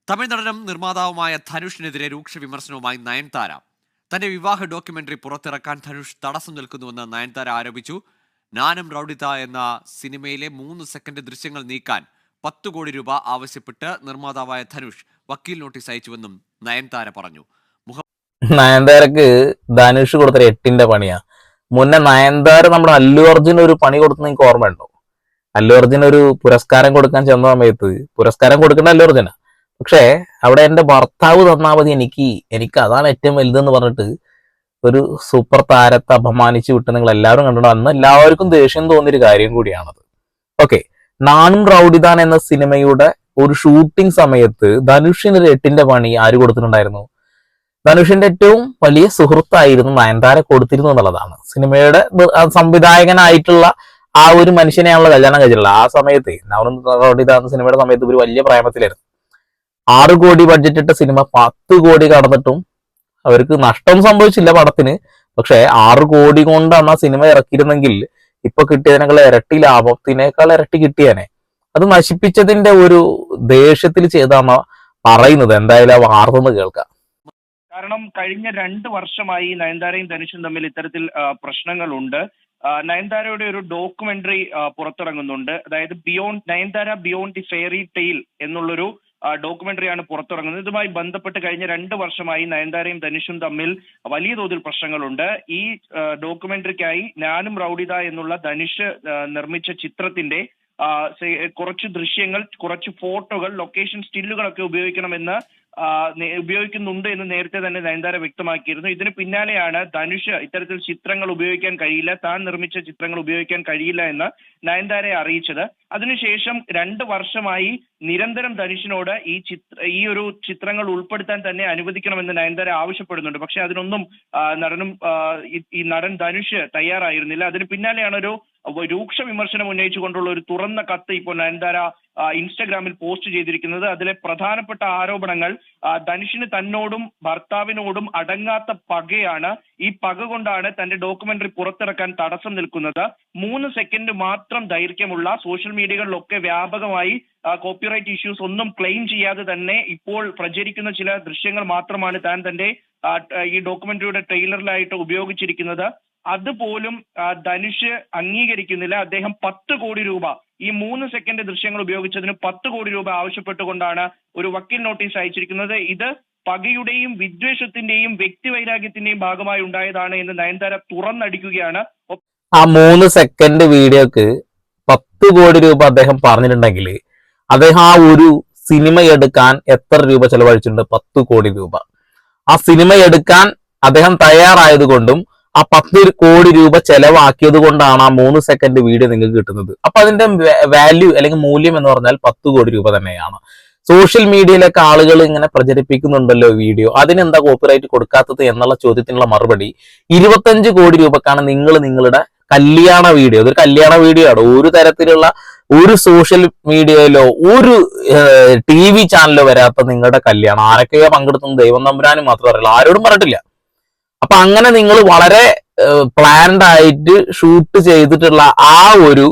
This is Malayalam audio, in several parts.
തമിഴ് നടനും നിർമ്മാതാവുമായ ധനുഷിനെതിരെ രൂക്ഷ വിമർശനവുമായി നയൻതാര. തന്റെ വിവാഹ ഡോക്യുമെന്ററി പുറത്തിറക്കാൻ ധനുഷ് തടസ്സം നിൽക്കുന്നുവെന്ന് നയൻതാര ആരോപിച്ചു. നാനും റൌഡിത എന്ന സിനിമയിലെ 3 സെക്കൻഡ് ദൃശ്യങ്ങൾ നീക്കാൻ 10 കോടി രൂപ ആവശ്യപ്പെട്ട് നിർമ്മാതാവായ ധനുഷ് വക്കീൽ നോട്ടീസ് അയച്ചുവെന്നും നയൻതാര പറഞ്ഞു. നയൻതാരക്ക് ധനുഷ് കൊടുത്ത 8ന്റെ പണിയാ. മുന്നേ നയൻതാര നമ്മുടെ അല്ലു അർജുൻ ഒരു പണി കൊടുത്ത് നിങ്ങൾക്ക് ഓർമ്മയുണ്ടോ? അല്ലു അർജുൻ ഒരു പുരസ്കാരം കൊടുക്കാൻ ചെന്ന സമയത്ത് പുരസ്കാരം കൊടുക്കേണ്ട അല്ലു അർജുനാ, പക്ഷേ അവിടെ എന്റെ ഭർത്താവ് തന്നാൽ മതി, എനിക്ക് അതാണ് ഏറ്റവും വലുതെന്ന് പറഞ്ഞിട്ട് ഒരു സൂപ്പർ താരത്തെ അപമാനിച്ചു വിട്ട് നിങ്ങൾ എല്ലാവരും കണ്ടിട്ടുണ്ട്. അന്ന് എല്ലാവർക്കും ദേഷ്യം തോന്നിയൊരു കാര്യം കൂടിയാണത്. ഓക്കെ, നാനും റൌഡിതാൻ എന്ന സിനിമയുടെ ഒരു ഷൂട്ടിംഗ് സമയത്ത് ധനുഷിന് 8ന്റെ പണി ആര് കൊടുത്തിട്ടുണ്ടായിരുന്നു? ധനുഷിന്റെ ഏറ്റവും വലിയ സുഹൃത്തായിരുന്നു നയൻതാര കൊടുത്തിരുന്നു എന്നുള്ളതാണ്. സിനിമയുടെ സംവിധായകനായിട്ടുള്ള ആ ഒരു മനുഷ്യനെയാണല്ലോ കല്യാണം കഴിച്ചിട്ടുള്ളത്. ആ സമയത്ത് നാനും റൌഡിത എന്ന സിനിമയുടെ സമയത്ത് ഒരു വലിയ പ്രേമത്തിലായിരുന്നു. 6 കോടി ബഡ്ജറ്റ് ഇട്ട സിനിമ 10 കോടി കടന്നിട്ടും അവർക്ക് നഷ്ടം സംഭവിച്ചില്ല പടത്തിന്. പക്ഷെ 6 കോടി കൊണ്ടാണ് ആ സിനിമ ഇറക്കിയിരുന്നെങ്കിൽ ഇപ്പൊ കിട്ടിയതിനേക്കാൾ ഇരട്ടി ലാഭത്തിനേക്കാൾ ഇരട്ടി കിട്ടിയേനെ. അത് നശിപ്പിച്ചതിന്റെ ഒരു ദേഷ്യത്തിൽ ചെയ്താണോ പറയുന്നത്. എന്തായാലും ആ വാർത്ത കേൾക്കാം. കാരണം കഴിഞ്ഞ 2 വർഷമായി നയൻതാരയും ധനുഷും തമ്മിൽ ഇത്തരത്തിൽ പ്രശ്നങ്ങളുണ്ട്. നയൻതാരയുടെ ഒരു ഡോക്യുമെന്ററി പുറത്തിറങ്ങുന്നുണ്ട്. അതായത് Nayanthara beyond the fairy tale എന്നുള്ളൊരു ഡോക്യുമെന്ററിയാണ് പുറത്തിറങ്ങുന്നത്. ഇതുമായി ബന്ധപ്പെട്ട് കഴിഞ്ഞ 2 വർഷമായി നയൻതാരയും ധനുഷും തമ്മിൽ വലിയ തോതിൽ പ്രശ്നങ്ങളുണ്ട്. ഈ ഡോക്യുമെന്ററിക്കായി നാനും റൌഡിത എന്നുള്ള ധനുഷ് നിർമ്മിച്ച ചിത്രത്തിന്റെ കുറച്ച് ദൃശ്യങ്ങൾ, കുറച്ച് ഫോട്ടോകൾ, ലൊക്കേഷൻ സ്റ്റില്ലുകളൊക്കെ ഉപയോഗിക്കുന്നുണ്ട് എന്ന് നേരത്തെ തന്നെ നയൻതാര വ്യക്തമാക്കിയിരുന്നു. ഇതിന് പിന്നാലെയാണ് ധനുഷ് ഇത്തരത്തിൽ ചിത്രങ്ങൾ ഉപയോഗിക്കാൻ കഴിയില്ല, താൻ നിർമ്മിച്ച ചിത്രങ്ങൾ ഉപയോഗിക്കാൻ കഴിയില്ല എന്ന് നയൻതാരയെ അറിയിച്ചത്. അതിനുശേഷം 2 വർഷമായി നിരന്തരം ധനുഷിനോട് ഈ ഒരു ചിത്രങ്ങൾ ഉൾപ്പെടുത്താൻ തന്നെ അനുവദിക്കണമെന്ന് നയൻതാര ആവശ്യപ്പെടുന്നുണ്ട്. പക്ഷെ അതിനൊന്നും ഈ നടൻ ധനുഷ് തയ്യാറായിരുന്നില്ല. അതിന് പിന്നാലെയാണ് ഒരു രൂക്ഷ വിമർശനം ഉന്നയിച്ചുകൊണ്ടുള്ള ഒരു തുറന്ന കത്ത് ഇപ്പോൾ നയൻതാര ഇൻസ്റ്റഗ്രാമിൽ പോസ്റ്റ് ചെയ്തിരിക്കുന്നത്. അതിലെ പ്രധാനപ്പെട്ട ആരോപണങ്ങൾ ധനുഷിന് തന്നോടും ഭർത്താവിനോടും അടങ്ങാത്ത പകയാണ്. ഈ പക കൊണ്ടാണ് തന്റെ ഡോക്യുമെന്ററി പുറത്തിറക്കാൻ തടസ്സം നിൽക്കുന്നത്. 3 സെക്കൻഡ് മാത്രം ദൈർഘ്യമുള്ള സോഷ്യൽ മീഡിയകളിലൊക്കെ വ്യാപകമായി കോപ്പിറൈറ്റ് ഇഷ്യൂസ് ഒന്നും ക്ലെയിം ചെയ്യാതെ തന്നെ ഇപ്പോൾ പ്രചരിക്കുന്ന ചില ദൃശ്യങ്ങൾ മാത്രമാണ് താൻ തന്റെ ഈ ഡോക്യുമെന്ററിയുടെ ട്രെയിലറിലായിട്ട് ഉപയോഗിച്ചിരിക്കുന്നത്. അതുപോലും ധനുഷ് അംഗീകരിക്കുന്നില്ല. അദ്ദേഹം 10 കോടി രൂപ ഈ 3 സെക്കൻഡ് ദൃശ്യങ്ങൾ ഉപയോഗിച്ചതിന് 10 കോടി രൂപ ആവശ്യപ്പെട്ടുകൊണ്ടാണ് ഒരു വക്കീൽ നോട്ടീസ് അയച്ചിരിക്കുന്നത്. ഇത് പകയുടെയും വിദ്വേഷത്തിന്റെയും വ്യക്തിവൈരാഗ്യത്തിന്റെയും ഭാഗമായി ഉണ്ടായതാണ് എന്ന് നയൻതാര തുറന്നടിക്കുകയാണ്. ആ 3 സെക്കൻഡ് വീഡിയോക്ക് 10 കോടി രൂപ അദ്ദേഹം പറഞ്ഞിട്ടുണ്ടെങ്കിൽ അദ്ദേഹം ആ ഒരു സിനിമ എടുക്കാൻ എത്ര രൂപ ചെലവഴിച്ചിട്ടുണ്ട്? 10 കോടി രൂപ. ആ സിനിമ എടുക്കാൻ അദ്ദേഹം തയ്യാറായത് കൊണ്ടും ആ 10 കോടി രൂപ ചെലവാക്കിയത് കൊണ്ടാണ് ആ 3 സെക്കൻഡ് വീഡിയോ നിങ്ങൾക്ക് കിട്ടുന്നത്. അപ്പൊ അതിന്റെ വാല്യൂ അല്ലെങ്കിൽ മൂല്യം എന്ന് പറഞ്ഞാൽ 10 കോടി രൂപ തന്നെയാണ്. സോഷ്യൽ മീഡിയയിലൊക്കെ ആളുകൾ ഇങ്ങനെ പ്രചരിപ്പിക്കുന്നുണ്ടല്ലോ വീഡിയോ, അതിനെന്താ കോപ്പിറൈറ്റ് കൊടുക്കാത്തത് എന്നുള്ള ചോദ്യത്തിനുള്ള മറുപടി 25 കോടി രൂപക്കാണ് നിങ്ങളുടെ കല്യാണ വീഡിയോ. അതൊരു കല്യാണ വീഡിയോ ആണ്. ഒരു തരത്തിലുള്ള ഒരു സോഷ്യൽ മീഡിയയിലോ ഒരു TV ചാനലിലോ വരാത്ത നിങ്ങളുടെ കല്യാണം ആരൊക്കെയോ പങ്കെടുത്തുന്ന ദൈവം തമ്പുരാനും മാത്രം അറിയില്ല, ആരോടും പറഞ്ഞിട്ടില്ല. അപ്പൊ അങ്ങനെ നിങ്ങൾ വളരെ പ്ലാൻഡ് ആയിട്ട് ഷൂട്ട് ചെയ്തിട്ടുള്ള ആ ഒരു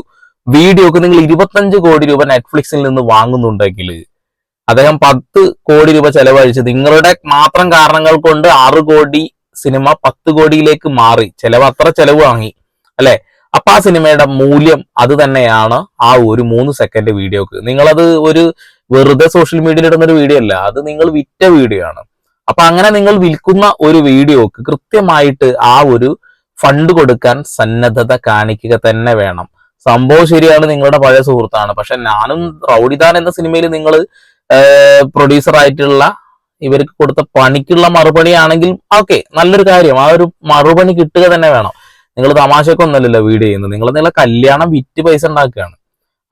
വീഡിയോക്ക് നിങ്ങൾ 25 കോടി രൂപ നെറ്റ്ഫ്ലിക്സിൽ നിന്ന് വാങ്ങുന്നുണ്ടെങ്കിൽ അദ്ദേഹം 10 കോടി രൂപ ചെലവഴിച്ച് നിങ്ങളുടെ മാത്രം കാരണങ്ങൾ കൊണ്ട് 6 കോടി സിനിമ 10 കോടിയിലേക്ക് മാറി. അത്ര ചെലവ് വാങ്ങി അല്ലെ? അപ്പൊ ആ സിനിമയുടെ മൂല്യം അത് തന്നെയാണ്. ആ ഒരു 3 സെക്കൻഡ് വീഡിയോക്ക് നിങ്ങളത് ഒരു വെറുതെ സോഷ്യൽ മീഡിയയിൽ ഇടുന്ന ഒരു വീഡിയോ അല്ല, അത് നിങ്ങൾ വിറ്റ വീഡിയോ ആണ്. അപ്പൊ അങ്ങനെ നിങ്ങൾ വിൽക്കുന്ന ഒരു വീഡിയോക്ക് കൃത്യമായിട്ട് ആ ഒരു ഫണ്ട് കൊടുക്കാൻ സന്നദ്ധത കാണിക്കുക തന്നെ വേണം. സംഭവം ശരിയാണ്, നിങ്ങളുടെ പഴയ സുഹൃത്താണ്. പക്ഷെ നാനും റൌഡിതാൻ എന്ന സിനിമയിൽ നിങ്ങൾ പ്രൊഡ്യൂസർ ആയിട്ടുള്ള ഇവർക്ക് കൊടുത്ത പണിക്കുള്ള മറുപടി ആണെങ്കിൽ ഓക്കെ, നല്ലൊരു കാര്യം. ആ ഒരു മറുപടി കിട്ടുക തന്നെ വേണം. നിങ്ങൾ തമാശക്കൊന്നല്ലല്ലോ വീഡിയോ ചെയ്യുന്നത്, നിങ്ങളെ കല്യാണം വിറ്റ് പൈസ ഉണ്ടാക്കുകയാണ്.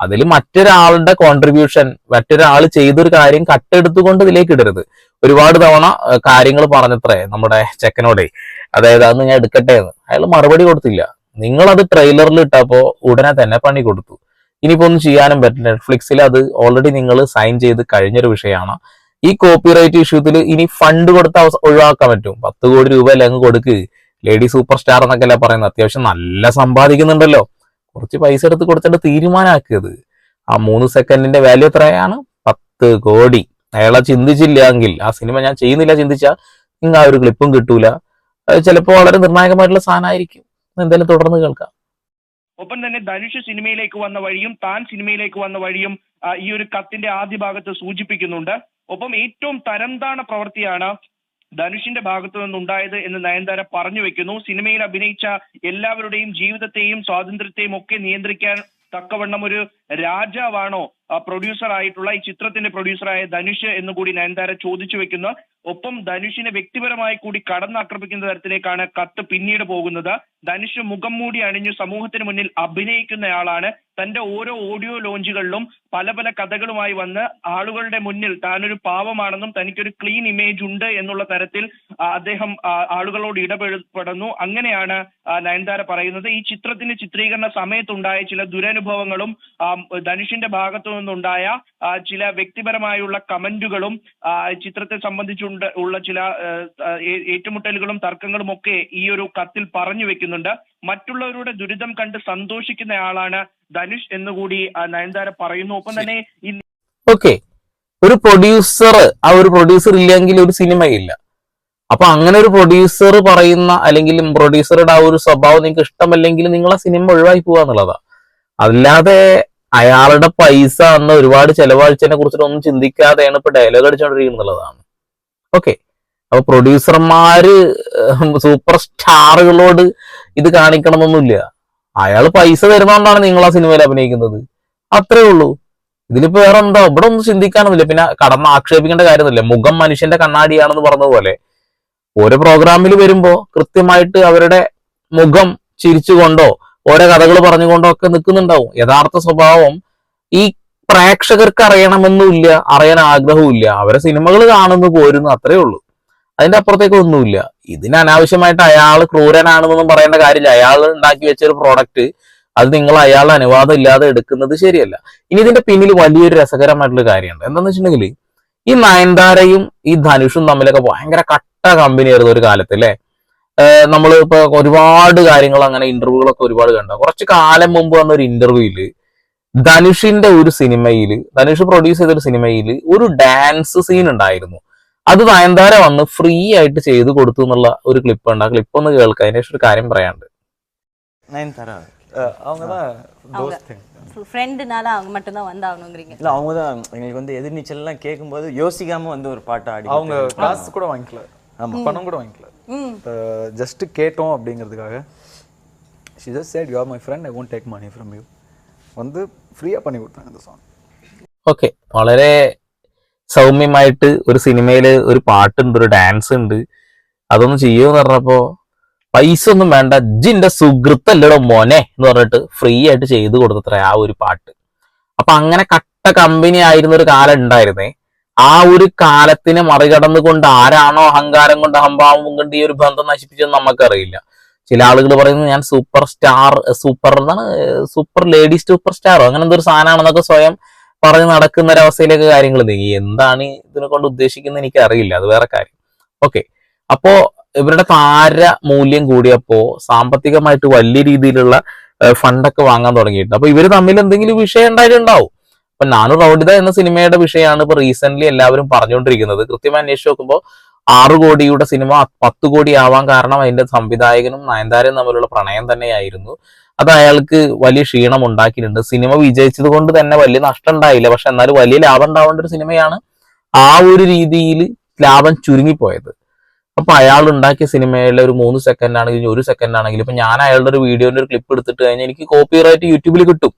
അതിൽ മറ്റൊരാളുടെ കോൺട്രിബ്യൂഷൻ, മറ്റൊരാൾ ചെയ്തൊരു കാര്യം കട്ടെടുത്തുകൊണ്ട് ഇതിലേക്ക് ഇടരുത്. ഒരുപാട് തവണ കാര്യങ്ങൾ പറഞ്ഞത്രേ നമ്മുടെ ചെക്കനോടെ, അതായത് അന്ന് ഞാൻ എടുക്കട്ടെ എന്ന്. അയാൾ മറുപടി കൊടുത്തില്ല. നിങ്ങളത് ട്രെയിലറിൽ ഇട്ടപ്പോ ഉടനെ തന്നെ പണി കൊടുത്തു. ഇനിയിപ്പോ ഒന്നും ചെയ്യാനും പറ്റില്ല. നെറ്റ്ഫ്ലിക്സിൽ അത് ഓൾറെഡി നിങ്ങൾ സൈൻ ചെയ്ത് കഴിഞ്ഞൊരു വിഷയമാണ്. ഈ കോപ്പിറൈറ്റ് ഇഷ്യൂത്തിൽ ഇനി ഫണ്ട് കൊടുത്ത് ഒഴിവാക്കാൻ പറ്റും. 10 കോടി രൂപ അങ്ങ് കൊടുക്ക്. ലേഡി സൂപ്പർ സ്റ്റാർ എന്നൊക്കെ അല്ല പറയുന്നത്. അത്യാവശ്യം നല്ല സമ്പാദിക്കുന്നുണ്ടല്ലോ. കുറച്ച് പൈസ എടുത്ത് കൊടുത്തിട്ട് തീരുമാനമാക്കിയത്. ആ 3 സെക്കൻഡിന്റെ വാല്യൂ എത്രയാണ്? 10 കോടി. അയാളെ ചിന്തിച്ചില്ല എങ്കിൽ, ആ സിനിമ ഞാൻ ചെയ്യുന്നില്ല ചിന്തിച്ചാൽ നിങ്ങൾ ആ ഒരു ക്ലിപ്പും കിട്ടൂല. അത് ചിലപ്പോൾ വളരെ നിർണായകമായിട്ടുള്ള സാധനമായിരിക്കും. എന്തായാലും തുടർന്ന് കേൾക്കാം. ഒപ്പം തന്നെ ധനുഷ് സിനിമയിലേക്ക് വന്ന വഴിയും താൻ സിനിമയിലേക്ക് വന്ന വഴിയും ഈ ഒരു കത്തിന്റെ ആദ്യ ഭാഗത്ത് സൂചിപ്പിക്കുന്നുണ്ട്. ഒപ്പം ഏറ്റവും തരംതാണ പ്രവൃത്തിയാണ് ധനുഷിന്റെ ഭാഗത്തു നിന്നുണ്ടായത് എന്ന് നയൻതാര പറഞ്ഞു വെക്കുന്നു. സിനിമയിൽ അഭിനയിച്ച എല്ലാവരുടെയും ജീവിതത്തെയും സ്വാതന്ത്ര്യത്തെയും ഒക്കെ നിയന്ത്രിക്കാൻ തക്കവണ്ണം ഒരു രാജാവാണോ പ്രൊഡ്യൂസർ ആയിട്ടുള്ള ഈ ചിത്രത്തിന്റെ പ്രൊഡ്യൂസറായ ധനുഷ് എന്നുകൂടി നയൻതാര ചോദിച്ചു വെക്കുന്നു. ഒപ്പം ധനുഷിനെ വ്യക്തിപരമായി കൂടി കടന്നാക്രമിക്കുന്ന തരത്തിലേക്കാണ് കത്ത് പിന്നീട് പോകുന്നത്. ധനുഷ് മുഖം മൂടി അണിഞ്ഞു സമൂഹത്തിന് മുന്നിൽ അഭിനയിക്കുന്നയാളാണ്. തന്റെ ഓരോ ഓഡിയോ ലോഞ്ചുകളിലും പല പല കഥകളുമായി വന്ന് ആളുകളുടെ മുന്നിൽ താനൊരു പാവമാണെന്നും തനിക്കൊരു ക്ലീൻ ഇമേജ് ഉണ്ട് എന്നുള്ള തരത്തിൽ അദ്ദേഹം ആളുകളോട് ഇടപെടുന്നു. അങ്ങനെയാണ് നയൻതാര പറയുന്നത്. ഈ ചിത്രത്തിന്റെ ചിത്രീകരണ സമയത്തുണ്ടായ ചില ദുരനുഭവങ്ങളും ധനുഷിന്റെ ഭാഗത്തു നിന്നുണ്ടായ ചില വ്യക്തിപരമായുള്ള കമന്റുകളും ചിത്രത്തെ ഉള്ള ചില ഏറ്റുമുട്ടലുകളും തർക്കങ്ങളും ഒക്കെ ഈ ഒരു കത്തിൽ പറഞ്ഞു വെക്കുന്നുണ്ട്. മറ്റുള്ളവരുടെ ദുരിതം കണ്ട് സന്തോഷിക്കുന്നയാളാണ് ധനുഷ് എന്നുകൂടി നയൻതാര പറയുന്നു. ഒപ്പം തന്നെ ഓക്കെ, ഒരു പ്രൊഡ്യൂസർ, ആ ഒരു പ്രൊഡ്യൂസർ ഇല്ലെങ്കിൽ ഒരു സിനിമയില്ല. അപ്പൊ അങ്ങനെ ഒരു പ്രൊഡ്യൂസർ പറയുന്ന അല്ലെങ്കിൽ പ്രൊഡ്യൂസറുടെ ആ ഒരു സ്വഭാവം നിങ്ങൾക്ക് ഇഷ്ടമല്ലെങ്കിൽ നിങ്ങൾ ആ സിനിമ ഒഴിവാക്കി പോവാന്നുള്ളതാ. അല്ലാതെ അയാളുടെ പൈസ അന്ന് ഒരുപാട് ചെലവഴിച്ചതിനെ കുറിച്ചിട്ടൊന്നും ചിന്തിക്കാതെയാണ് ഇപ്പൊ ഡയലോഗ് അടിച്ചുകൊണ്ടിരിക്കുന്നുള്ളതാണ്. ഓക്കെ, അപ്പൊ പ്രൊഡ്യൂസർമാര് സൂപ്പർ സ്റ്റാറുകളോട് ഇത് കാണിക്കണമെന്നൊന്നുമില്ല. അയാൾ പൈസ തരുന്നതുകൊണ്ടാണ് നിങ്ങൾ ആ സിനിമയിൽ അഭിനയിക്കുന്നത്, അത്രേ ഉള്ളൂ. ഇതിലിപ്പോ വേറെ എന്താ, ഇവിടെ ഒന്നും ചിന്തിക്കാനൊന്നുമില്ല. പിന്നെ കടന്ന് ആക്ഷേപിക്കേണ്ട കാര്യമൊന്നുമില്ല. മുഖം മനുഷ്യന്റെ കണ്ണാടിയാണെന്ന് പറഞ്ഞതുപോലെ ഓരോ പ്രോഗ്രാമിൽ വരുമ്പോ കൃത്യമായിട്ട് അവരുടെ മുഖം ചിരിച്ചുകൊണ്ടോ ഓരോ കഥകൾ പറഞ്ഞുകൊണ്ടോ ഒക്കെ നിൽക്കുന്നുണ്ടാവും. യഥാർത്ഥ സ്വഭാവം ഈ പ്രേക്ഷകർക്ക് അറിയണമെന്നുമില്ല, അറിയാൻ ആഗ്രഹവുമില്ല. അവരെ സിനിമകൾ കാണുന്നു, പോരുന്നു, അത്രേ ഉള്ളൂ. അതിന്റെ അപ്പുറത്തേക്ക് ഒന്നുമില്ല. ഇതിന് അനാവശ്യമായിട്ട് അയാൾ ക്രൂരനാണെന്നൊന്നും പറയേണ്ട കാര്യമില്ല. അയാൾ ഉണ്ടാക്കി വെച്ചൊരു പ്രോഡക്റ്റ് അത് നിങ്ങൾ അയാളുടെ അനുവാദം ഇല്ലാതെ എടുക്കുന്നത് ശരിയല്ല. ഇനി ഇതിന്റെ പിന്നിൽ വലിയൊരു രസകരമായിട്ടുള്ള കാര്യമുണ്ട്. എന്താന്ന് വെച്ചിട്ടുണ്ടെങ്കിൽ ഈ നയൻതാരയും ഈ ധനുഷും തമ്മിലൊക്കെ ഭയങ്കര കട്ട കമ്പനിയായിരുന്നു ഒരു കാലത്ത്, അല്ലെ? നമ്മൾ ഇപ്പൊ ഒരുപാട് കാര്യങ്ങൾ അങ്ങനെ ഇന്റർവ്യൂകളൊക്കെ ഒരുപാട് കണ്ട. കുറച്ച് കാലം മുമ്പ് വന്ന ഒരു ഇന്റർവ്യൂയില് ധനുഷിന്റെ ഒരു സിനിമയില്, ധനുഷ് പ്രൊഡ്യൂസ് ചെയ്തൊരു സിനിമയിൽ ഒരു ഡാൻസ് സീൻ ഉണ്ടായിരുന്നു. അത് നയൻതാര വന്ന് ഫ്രീ ആയിട്ട് ചെയ്തു കൊടുത്തു എന്നുള്ള ഒരു ക്ലിപ്പ് ഉണ്ട്. ആ ക്ലിപ്പ് ഒന്ന് കേൾക്കാം, അതിന് ശേഷം ഒരു കാര്യം പറയാനുണ്ട്. நயன்தாரா அவங்க தான் ஃப்ரெண்டுனால அவங்க மட்டும் தான் வந்தாகணுங்கிறீங்க. இல்லை அவங்க தான் எங்களுக்கு வந்து எதிர்நீச்சல்லாம் கேட்கும்போது யோசிக்காம வந்து ஒரு பாட்டை ஆடி. அவங்க காசு கூட வாங்கிக்கல, பணம் கூட வாங்கிக்கல, ஜஸ்ட் கேட்டோம் அப்படிங்கிறதுக்காக. she just said you are my friend, I won't take money from you. வந்து ഫ്രീയാ பண்ணி കൊടുത്താங்க இந்த song. ഓക്കെ, വളരെ സൗമ്യമായിട്ട് ഒരു സിനിമയിൽ ഒരു പാട്ടുണ്ട്, ഒരു ഡാൻസ് ഉണ്ട്, അതൊന്നും ചെയ്യുമെന്ന് പറഞ്ഞപ്പോ പൈസ ഒന്നും വേണ്ട, ജിന്റെ സുഹൃത്തല്ലടോ മോനെ എന്ന് പറഞ്ഞിട്ട് ഫ്രീ ആയിട്ട് ചെയ്തു കൊടുത്തത്ര ആ ഒരു പാട്ട്. അപ്പൊ അങ്ങനെ കട്ട കമ്പനി ആയിരുന്ന ഒരു കാലം ഉണ്ടായിരുന്നേ. ആ ഒരു കാലത്തിനെ മറികടന്നുകൊണ്ട് ആരാണോ അഹങ്കാരം കൊണ്ട് അഹംഭാവം കൊണ്ട് ഈ ഒരു ബന്ധം നശിപ്പിച്ചതെന്ന് നമുക്കറിയില്ല. ചില ആളുകൾ പറയുന്നത് ഞാൻ super star, super lady super സ്റ്റാറോ അങ്ങനെ എന്തൊരു സാധനമാണെന്നൊക്കെ സ്വയം പറഞ്ഞ് നടക്കുന്ന ഒരവസ്ഥയിലേക്ക് കാര്യങ്ങൾ നീങ്ങി. എന്താണ് ഇതിനെ കൊണ്ട് ഉദ്ദേശിക്കുന്നത് എനിക്ക് അറിയില്ല, അത് വേറെ കാര്യം. ഓക്കെ, അപ്പോ ഇവരുടെ താര മൂല്യം കൂടിയപ്പോ സാമ്പത്തികമായിട്ട് വലിയ രീതിയിലുള്ള ഫണ്ടൊക്കെ വാങ്ങാൻ തുടങ്ങിയിട്ടുണ്ട്. അപ്പൊ ഇവര് തമ്മിൽ എന്തെങ്കിലും വിഷയം ഉണ്ടായിട്ടുണ്ടാവും. അപ്പൊ നാനു റൗഡിത എന്ന സിനിമയുടെ വിഷയമാണ് ഇപ്പൊ റീസെന്റ് എല്ലാവരും പറഞ്ഞുകൊണ്ടിരിക്കുന്നത്. കൃത്യമായി അന്വേഷിച്ച് നോക്കുമ്പോൾ 6 കോടിയുടെ സിനിമ 10 കോടി ആവാൻ കാരണം അതിന്റെ സംവിധായകനും നയൻതാരയും തമ്മിലുള്ള പ്രണയം തന്നെയായിരുന്നു. അത് അയാൾക്ക് വലിയ ക്ഷീണം ഉണ്ടാക്കിയിട്ടുണ്ട്. സിനിമ വിജയിച്ചത് കൊണ്ട് തന്നെ വലിയ നഷ്ടം ഉണ്ടായില്ല, പക്ഷെ എന്നാലും വലിയ ലാഭം ഉണ്ടാവേണ്ട ഒരു സിനിമയാണ് ആ ഒരു രീതിയിൽ ലാഭം ചുരുങ്ങിപ്പോയത്. അപ്പൊ അയാൾ ഉണ്ടാക്കിയ സിനിമയിലെ ഒരു 3 സെക്കൻഡ് ആണെങ്കിലും 1 സെക്കൻഡ് ആണെങ്കിലും ഇപ്പൊ ഞാൻ അയാളുടെ ഒരു വീഡിയോന്റെ ഒരു ക്ലിപ്പ് എടുത്തിട്ട് കഴിഞ്ഞാൽ എനിക്ക് കോപ്പിറൈറ്റ് യൂട്യൂബിൽ കിട്ടും.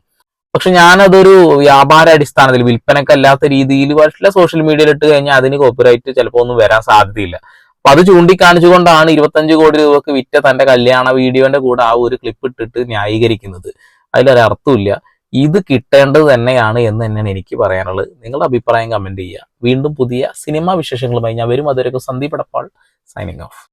പക്ഷെ ഞാനതൊരു വ്യാപാര അടിസ്ഥാനത്തിൽ വിൽപ്പനക്കല്ലാത്ത രീതിയിൽ വല്ല സോഷ്യൽ മീഡിയയിൽ ഇട്ട് കഴിഞ്ഞാൽ അതിന് കോപ്പിറൈറ്റ് ചിലപ്പോൾ ഒന്നും വരാൻ സാധ്യതയില്ല. അപ്പൊ അത് ചൂണ്ടിക്കാണിച്ചുകൊണ്ടാണ് 25 കോടി രൂപക്ക് വിറ്റ തന്റെ കല്യാണ വീഡിയോന്റെ കൂടെ ആ ഒരു ക്ലിപ്പ് ഇട്ടിട്ട് ന്യായീകരിക്കുന്നത്. അതിലൊരർത്ഥമില്ല. ഇത് കിട്ടേണ്ടത് തന്നെയാണ് എന്ന് തന്നെയാണ് എനിക്ക് പറയാനുള്ളത്. നിങ്ങളുടെ അഭിപ്രായം കമന്റ് ചെയ്യുക. വീണ്ടും പുതിയ സിനിമാ വിശേഷങ്ങളുമായി ഞാൻ വരും. അതുവരെയൊക്കെ സന്ദീപ് എടപ്പാൾ സൈനിങ് ഓഫ്.